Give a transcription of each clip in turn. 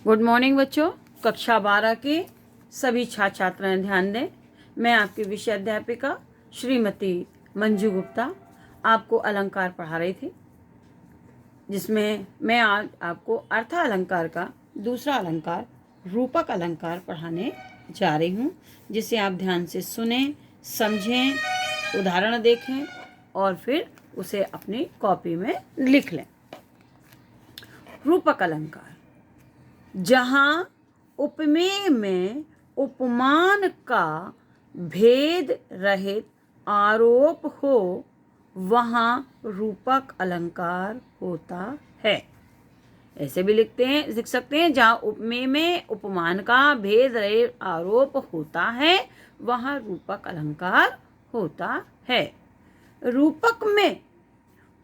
Good morning बच्चों। कक्षा 12 के सभी छात्र छात्राएं ध्यान दें। मैं आपकी विषय अध्यापिका श्रीमती मंजू गुप्ता आपको अलंकार पढ़ा रही थी, जिसमें मैं आज आपको अर्थ अलंकार का दूसरा अलंकार रूपक अलंकार पढ़ाने जा रही हूँ, जिसे आप ध्यान से सुने, समझें, उदाहरण देखें और फिर उसे अपनी कॉपी में लिख लें। रूपक अलंकार: जहाँ उपमेय में उपमान का भेद रहित आरोप हो, वहाँ रूपक अलंकार होता है। ऐसे भी लिख सकते हैं, जहाँ उपमेय में उपमान का भेद रहित आरोप होता है, वहाँ रूपक अलंकार होता है। रूपक में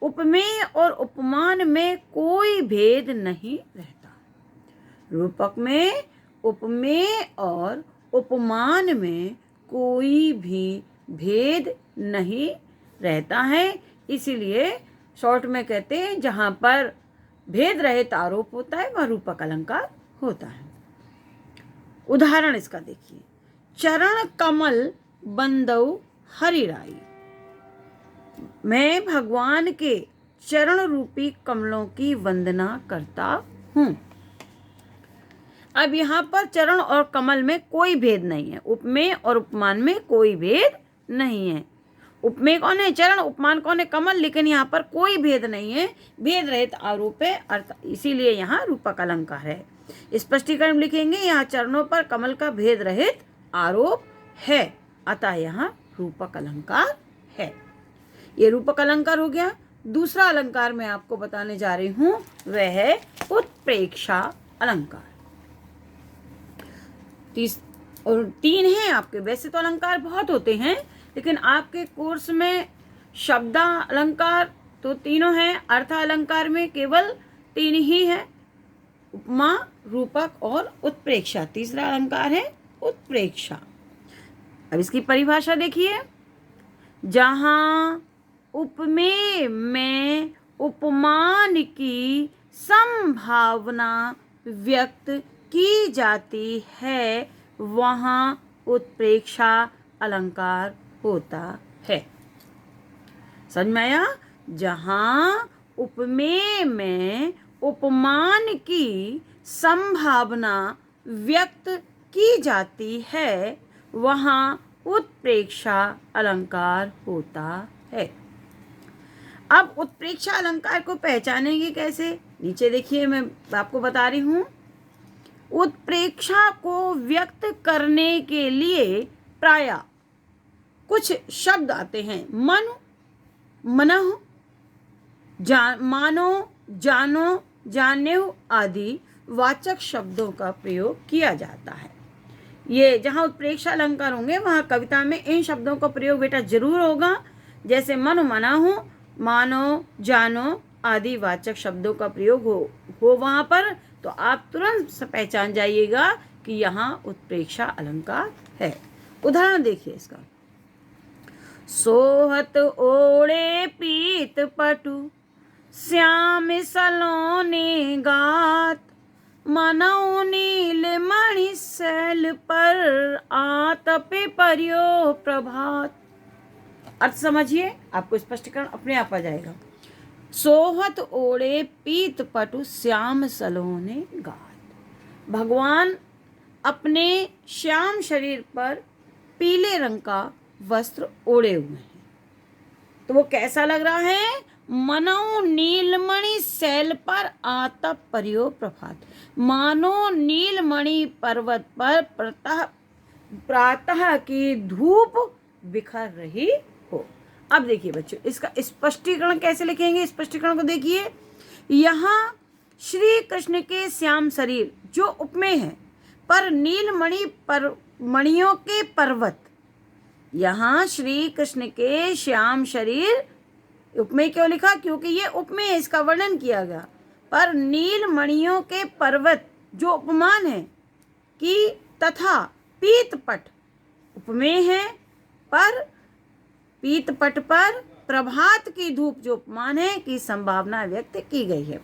उपमेय और उपमान में कोई भेद नहीं रहता। रूपक में उपमेय और उपमान में कोई भी भेद नहीं रहता है, इसीलिए शॉर्ट में कहते हैं जहाँ पर भेद रहित आरोप होता है वह रूपक अलंकार होता है। उदाहरण इसका देखिए। चरण कमल बंदौ हरिराई। मैं भगवान के चरण रूपी कमलों की वंदना करता हूँ। अब यहाँ पर चरण और कमल में कोई भेद नहीं है, उपमेय और उपमान में कोई भेद नहीं है। उपमेय कौन है? चरण। उपमान कौन है? कमल। लेकिन यहाँ पर कोई भेद नहीं है, भेद रहित आरोप है, अर्थ, इसीलिए यहाँ रूपक अलंकार है। स्पष्टीकरण लिखेंगे, यहाँ चरणों पर कमल का भेद रहित आरोप है, अतः यहाँ रूपक अलंकार है। ये रूपक अलंकार हो गया। दूसरा अलंकार मैं आपको बताने जा रही हूँ, वह है उत्प्रेक्षा अलंकार। तीन हैं आपके। वैसे तो अलंकार बहुत होते हैं, लेकिन आपके कोर्स में शब्द अलंकार तो तीनों हैं, अर्थ अलंकार में केवल 3 ही है, उपमा, रूपक और उत्प्रेक्षा। तीसरा अलंकार है उत्प्रेक्षा। अब इसकी परिभाषा देखिए। जहाँ उपमेय में उपमान की संभावना व्यक्त की जाती है, वहाँ उत्प्रेक्षा अलंकार होता है। समझ में आया? जहाँ उपमेय में उपमान की संभावना व्यक्त की जाती है, वहाँ उत्प्रेक्षा अलंकार होता है। अब उत्प्रेक्षा अलंकार को पहचानेंगे कैसे? नीचे देखिए, मैं आपको बता रही हूँ। उत्प्रेक्षा को व्यक्त करने के लिए प्रायः कुछ शब्द आते हैं। मन, मनः, मानो, जानो, जानेउ आदि वाचक शब्दों का प्रयोग किया जाता है। ये जहाँ उत्प्रेक्षा अलंकार होंगे, वहाँ कविता में इन शब्दों का प्रयोग बेटा जरूर होगा। जैसे मनो, मनाहु, मानो, जानो आदि वाचक शब्दों का प्रयोग हो वहाँ पर, तो आप तुरंत पहचान जाइएगा कि यहाँ उत्प्रेक्षा अलंकार है। उदाहरण देखिए इसका। सोहत ओढ़े पीत पटु, श्याम सलोने गात, मनौ नील मणि सैल पर, आतपे पर्यो प्रभात। अर्थ समझिए, आपको स्पष्टीकरण अपने आप आ जाएगा। सोहत ओढ़े पीत पटु, श्याम सलोने गात। भगवान अपने श्याम शरीर पर पीले रंग का वस्त्र ओढ़े हुए हैं, तो वो कैसा लग रहा है? मनो नीलमणि शैल पर आतप पर्यो प्रभात। मानो नीलमणि पर्वत पर प्रातः की धूप बिखर रही हो। अब देखिए बच्चों, इसका स्पष्टीकरण कैसे लिखेंगे? स्पष्टीकरण को देखिए। यहाँ श्री कृष्ण के श्याम शरीर जो उपमेय है, पर नीलमणि मणियों के पर्वत। यहाँ श्री कृष्ण के श्याम शरीर उपमेय क्यों लिखा? क्योंकि ये उपमेय है, इसका वर्णन किया गया। पर नील मणियों के पर्वत जो उपमान है कि, तथा पीतपट उपमेय है, पर पीतपट पर प्रभात की धूप जो उपमान है की संभावना व्यक्त की गई है।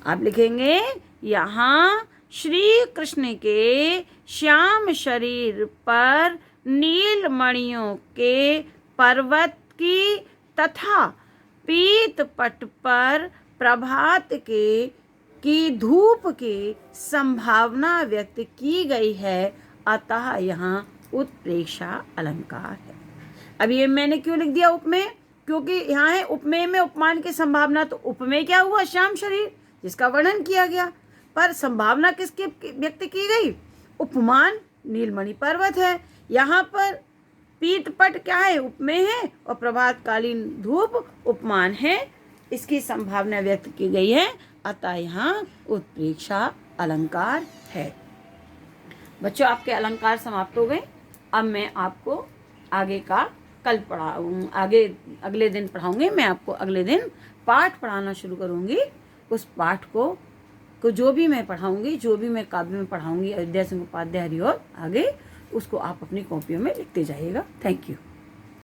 आप लिखेंगे, यहाँ श्री कृष्ण के श्याम शरीर पर नील मणियों के पर्वत की तथा पीत पट पर प्रभात की धूप की संभावना व्यक्त की गई है, अतः यहाँ उत्प्रेक्षा अलंकार है। अब ये मैंने क्यों लिख दिया उपमेय, क्योंकि यहाँ है उपमेय में उपमान की संभावना। तो उपमेय क्या हुआ? श्याम शरीर जिसका वर्णन किया गया, पर संभावना किसकी व्यक्त की गई? उपमान नीलमणि पर्वत है। यहाँ पर पीतपट क्या है? उपमेय है, और प्रभातकालीन धूप उपमान है, इसकी संभावना व्यक्त की गई है, अतः यहाँ उत्प्रेक्षा अलंकार है। बच्चों, आपके अलंकार समाप्त हो गए। अब मैं आपको आगे का कल अगले दिन पढ़ाऊंगी। मैं आपको अगले दिन पाठ पढ़ाना शुरू करूंगी। उस पाठ को जो भी मैं पढ़ाऊंगी, जो भी मैं काव्य में पढ़ाऊंगी, अयोध्या सिंह उपाध्याय हरिऔध आगे, उसको आप अपनी कॉपियों में लिखते जाइएगा। Thank you.